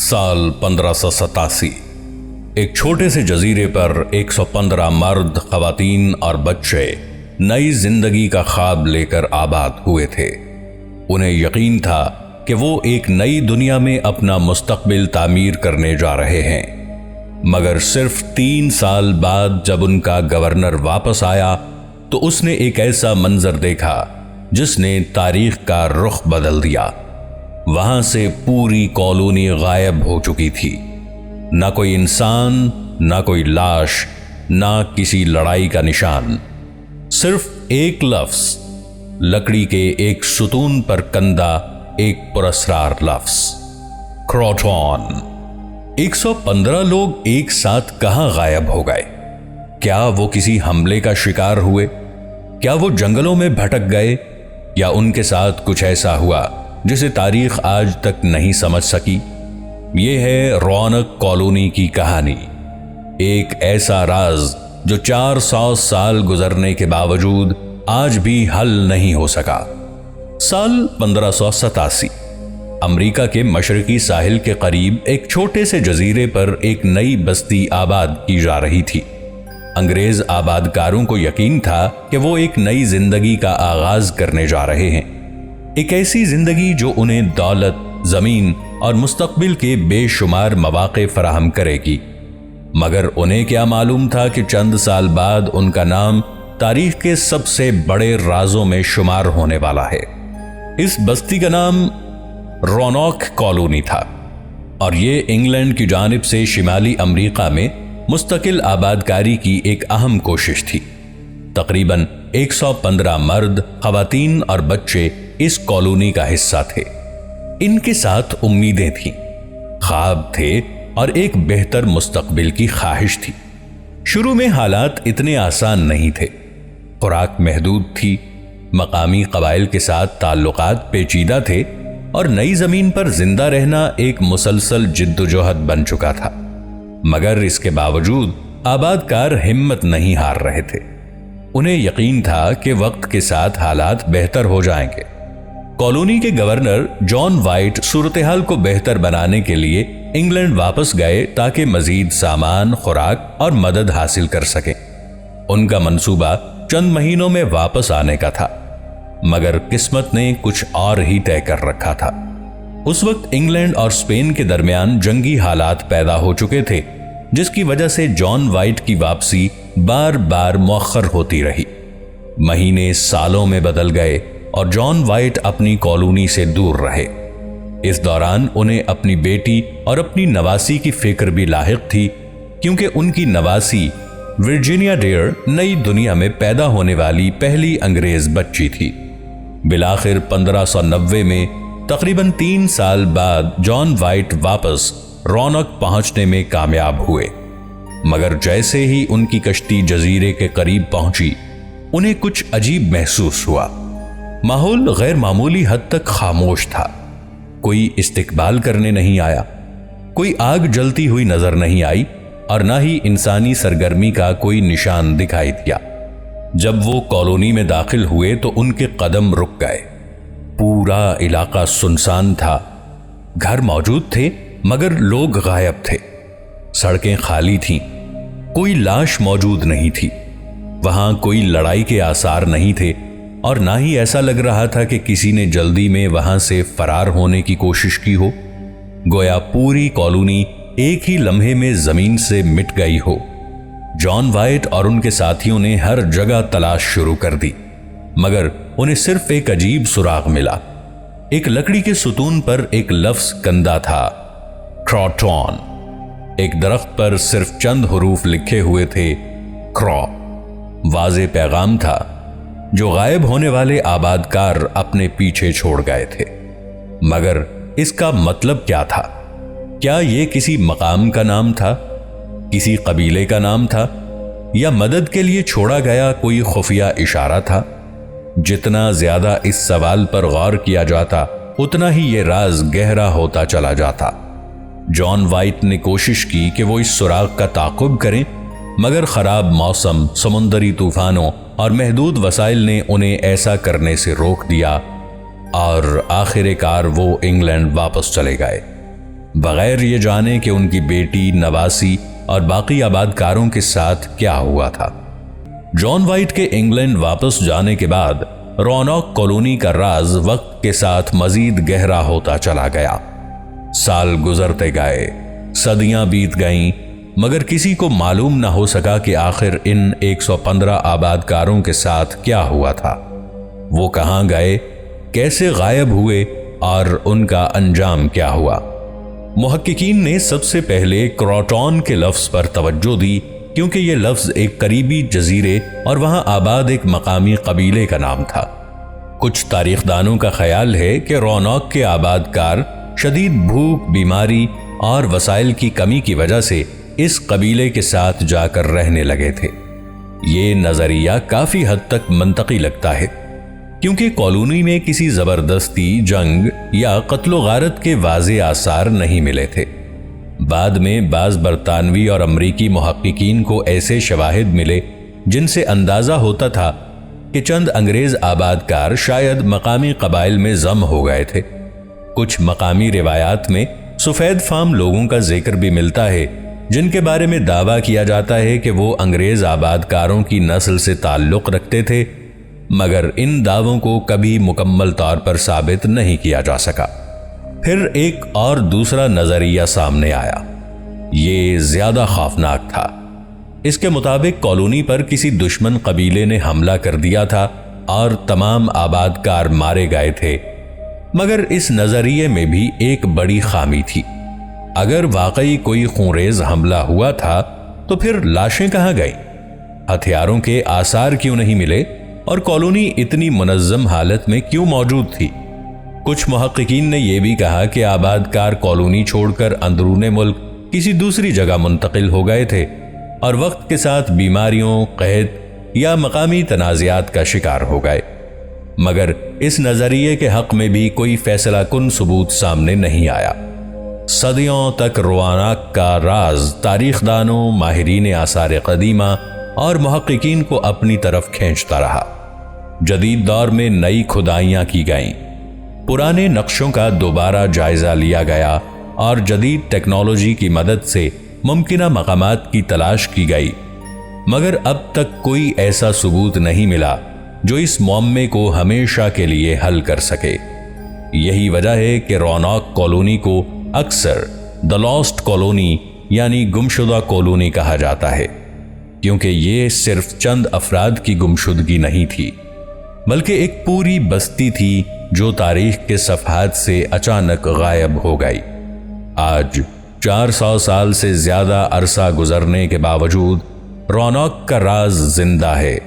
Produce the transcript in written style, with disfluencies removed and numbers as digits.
سال 1587 ایک چھوٹے سے جزیرے پر 115 مرد، خواتین اور بچے نئی زندگی کا خواب لے کر آباد ہوئے تھے۔ انہیں یقین تھا کہ وہ ایک نئی دنیا میں اپنا مستقبل تعمیر کرنے جا رہے ہیں، مگر صرف 3 سال بعد جب ان کا گورنر واپس آیا تو اس نے ایک ایسا منظر دیکھا جس نے تاریخ کا رخ بدل دیا۔ وہاں سے پوری کالونی غائب ہو چکی تھی، نہ کوئی انسان، نہ کوئی لاش، نہ کسی لڑائی کا نشان، صرف ایک لفظ، لکڑی کے ایک ستون پر کندہ ایک پراسرار لفظ، کروٹون۔ 115 لوگ ایک ساتھ کہاں غائب ہو گئے؟ کیا وہ کسی حملے کا شکار ہوئے؟ کیا وہ جنگلوں میں بھٹک گئے؟ یا ان کے ساتھ کچھ ایسا ہوا جسے تاریخ آج تک نہیں سمجھ سکی؟ یہ ہے رونق کالونی کی کہانی، ایک ایسا راز جو 400 سال گزرنے کے باوجود آج بھی حل نہیں ہو سکا۔ سال 1587 امریکہ کے مشرقی ساحل کے قریب ایک چھوٹے سے جزیرے پر ایک نئی بستی آباد کی جا رہی تھی۔ انگریز آبادکاروں کو یقین تھا کہ وہ ایک نئی زندگی کا آغاز کرنے جا رہے ہیں، ایک ایسی زندگی جو انہیں دولت، زمین اور مستقبل کے بے شمار مواقع فراہم کرے گی۔ مگر انہیں کیا معلوم تھا کہ چند سال بعد ان کا نام تاریخ کے سب سے بڑے رازوں میں شمار ہونے والا ہے۔ اس بستی کا نام رونق کالونی تھا، اور یہ انگلینڈ کی جانب سے شمالی امریکہ میں مستقل آبادکاری کی ایک اہم کوشش تھی۔ تقریباً 115 مرد، خواتین اور بچے اس کالونی کا حصہ تھے۔ ان کے ساتھ امیدیں تھیں، خواب تھے اور ایک بہتر مستقبل کی خواہش تھی۔ شروع میں حالات اتنے آسان نہیں تھے، خوراک محدود تھی، مقامی قبائل کے ساتھ تعلقات پیچیدہ تھے، اور نئی زمین پر زندہ رہنا ایک مسلسل جدوجہد بن چکا تھا۔ مگر اس کے باوجود آبادکار ہمت نہیں ہار رہے تھے۔ انہیں یقین تھا کہ وقت کے ساتھ حالات بہتر ہو جائیں گے۔ کالونی کے گورنر جان وائٹ صورتحال کو بہتر بنانے کے لیے انگلینڈ واپس گئے تاکہ مزید سامان، خوراک اور مدد حاصل کر سکیں۔ ان کا منصوبہ چند مہینوں میں واپس آنے کا تھا، مگر قسمت نے کچھ اور ہی طے کر رکھا تھا۔ اس وقت انگلینڈ اور اسپین کے درمیان جنگی حالات پیدا ہو چکے تھے، جس کی وجہ سے جان وائٹ کی واپسی بار بار مؤخر ہوتی رہی۔ مہینے سالوں میں بدل گئے اور جان وائٹ اپنی کالونی سے دور رہے۔ اس دوران انہیں اپنی بیٹی اور اپنی نواسی کی فکر بھی لاحق تھی، کیونکہ ان کی نواسی ورجینیا ڈیئر نئی دنیا میں پیدا ہونے والی پہلی انگریز بچی تھی۔ بالآخر 1590 میں تقریباً 3 سال بعد جان وائٹ واپس رونق پہنچنے میں کامیاب ہوئے، مگر جیسے ہی ان کی کشتی جزیرے کے قریب پہنچی، انہیں کچھ عجیب محسوس ہوا۔ ماحول غیر معمولی حد تک خاموش تھا، کوئی استقبال کرنے نہیں آیا، کوئی آگ جلتی ہوئی نظر نہیں آئی، اور نہ ہی انسانی سرگرمی کا کوئی نشان دکھائی دیا۔ جب وہ کالونی میں داخل ہوئے تو ان کے قدم رک گئے۔ پورا علاقہ سنسان تھا، گھر موجود تھے مگر لوگ غائب تھے، سڑکیں خالی تھیں، کوئی لاش موجود نہیں تھی، وہاں کوئی لڑائی کے آثار نہیں تھے، اور نہ ہی ایسا لگ رہا تھا کہ کسی نے جلدی میں وہاں سے فرار ہونے کی کوشش کی ہو، گویا پوری کالونی ایک ہی لمحے میں زمین سے مٹ گئی ہو۔ جان وائٹ اور ان کے ساتھیوں نے ہر جگہ تلاش شروع کر دی، مگر انہیں صرف ایک عجیب سراغ ملا۔ ایک لکڑی کے ستون پر ایک لفظ کندہ تھا، کروٹون۔ ایک درخت پر صرف چند حروف لکھے ہوئے تھے، کرو۔ واضح پیغام تھا جو غائب ہونے والے آبادکار اپنے پیچھے چھوڑ گئے تھے، مگر اس کا مطلب کیا تھا؟ کیا یہ کسی مقام کا نام تھا، کسی قبیلے کا نام تھا، یا مدد کے لیے چھوڑا گیا کوئی خفیہ اشارہ تھا؟ جتنا زیادہ اس سوال پر غور کیا جاتا، اتنا ہی یہ راز گہرا ہوتا چلا جاتا۔ جان وائٹ نے کوشش کی کہ وہ اس سراغ کا تعاقب کریں، مگر خراب موسم، سمندری طوفانوں اور محدود وسائل نے انہیں ایسا کرنے سے روک دیا، اور آخر کار وہ انگلینڈ واپس چلے گئے۔ بغیر یہ جانے کہ ان کی بیٹی، نواسی اور باقی آباد کاروں کے ساتھ کیا ہوا تھا۔ جان وائٹ کے انگلینڈ واپس جانے کے بعد روناق کالونی کا راز وقت کے ساتھ مزید گہرا ہوتا چلا گیا۔ سال گزرتے گئے، صدیاں بیت گئیں، مگر کسی کو معلوم نہ ہو سکا کہ آخر ان 115 آباد کاروں کے ساتھ کیا ہوا تھا۔ وہ کہاں گئے، کیسے غائب ہوئے اور ان کا انجام کیا ہوا؟ محققین نے سب سے پہلے کراٹون کے لفظ پر توجہ دی، کیونکہ یہ لفظ ایک قریبی جزیرے اور وہاں آباد ایک مقامی قبیلے کا نام تھا۔ کچھ تاریخ دانوں کا خیال ہے کہ روناق کے آباد کار شدید بھوک، بیماری اور وسائل کی کمی کی وجہ سے اس قبیلے کے ساتھ جا کر رہنے لگے تھے۔ یہ نظریہ کافی حد تک منطقی لگتا ہے، کیونکہ کالونی میں کسی زبردستی، جنگ یا قتل و غارت کے واضح آثار نہیں ملے تھے۔ بعد میں بعض برطانوی اور امریکی محققین کو ایسے شواہد ملے جن سے اندازہ ہوتا تھا کہ چند انگریز آباد کار شاید مقامی قبائل میں ضم ہو گئے تھے۔ کچھ مقامی روایات میں سفید فام لوگوں کا ذکر بھی ملتا ہے، جن کے بارے میں دعویٰ کیا جاتا ہے کہ وہ انگریز آباد کاروں کی نسل سے تعلق رکھتے تھے، مگر ان دعووں کو کبھی مکمل طور پر ثابت نہیں کیا جا سکا۔ پھر ایک اور دوسرا نظریہ سامنے آیا۔ یہ زیادہ خوفناک تھا۔ اس کے مطابق کالونی پر کسی دشمن قبیلے نے حملہ کر دیا تھا اور تمام آباد کار مارے گئے تھے، مگر اس نظریے میں بھی ایک بڑی خامی تھی۔ اگر واقعی کوئی خونریز حملہ ہوا تھا تو پھر لاشیں کہاں گئیں؟ ہتھیاروں کے آثار کیوں نہیں ملے اور کالونی اتنی منظم حالت میں کیوں موجود تھی؟ کچھ محققین نے یہ بھی کہا کہ آباد کار کالونی چھوڑ کر اندرون ملک کسی دوسری جگہ منتقل ہو گئے تھے اور وقت کے ساتھ بیماریوں، قحط یا مقامی تنازعات کا شکار ہو گئے، مگر اس نظریے کے حق میں بھی کوئی فیصلہ کن ثبوت سامنے نہیں آیا۔ صدیوں تک روناق کا راز تاریخ دانوں، ماہرین آثار قدیمہ اور محققین کو اپنی طرف کھینچتا رہا۔ جدید دور میں نئی کھدائیاں کی گئیں، پرانے نقشوں کا دوبارہ جائزہ لیا گیا اور جدید ٹیکنالوجی کی مدد سے ممکنہ مقامات کی تلاش کی گئی، مگر اب تک کوئی ایسا ثبوت نہیں ملا جو اس معمے کو ہمیشہ کے لیے حل کر سکے۔ یہی وجہ ہے کہ روناق کالونی کو اکثر دی لاسٹ کالونی یعنی گمشدہ کالونی کہا جاتا ہے، کیونکہ یہ صرف چند افراد کی گمشدگی نہیں تھی، بلکہ ایک پوری بستی تھی جو تاریخ کے صفحات سے اچانک غائب ہو گئی۔ آج 400 سال سے زیادہ عرصہ گزرنے کے باوجود روناق کا راز زندہ ہے۔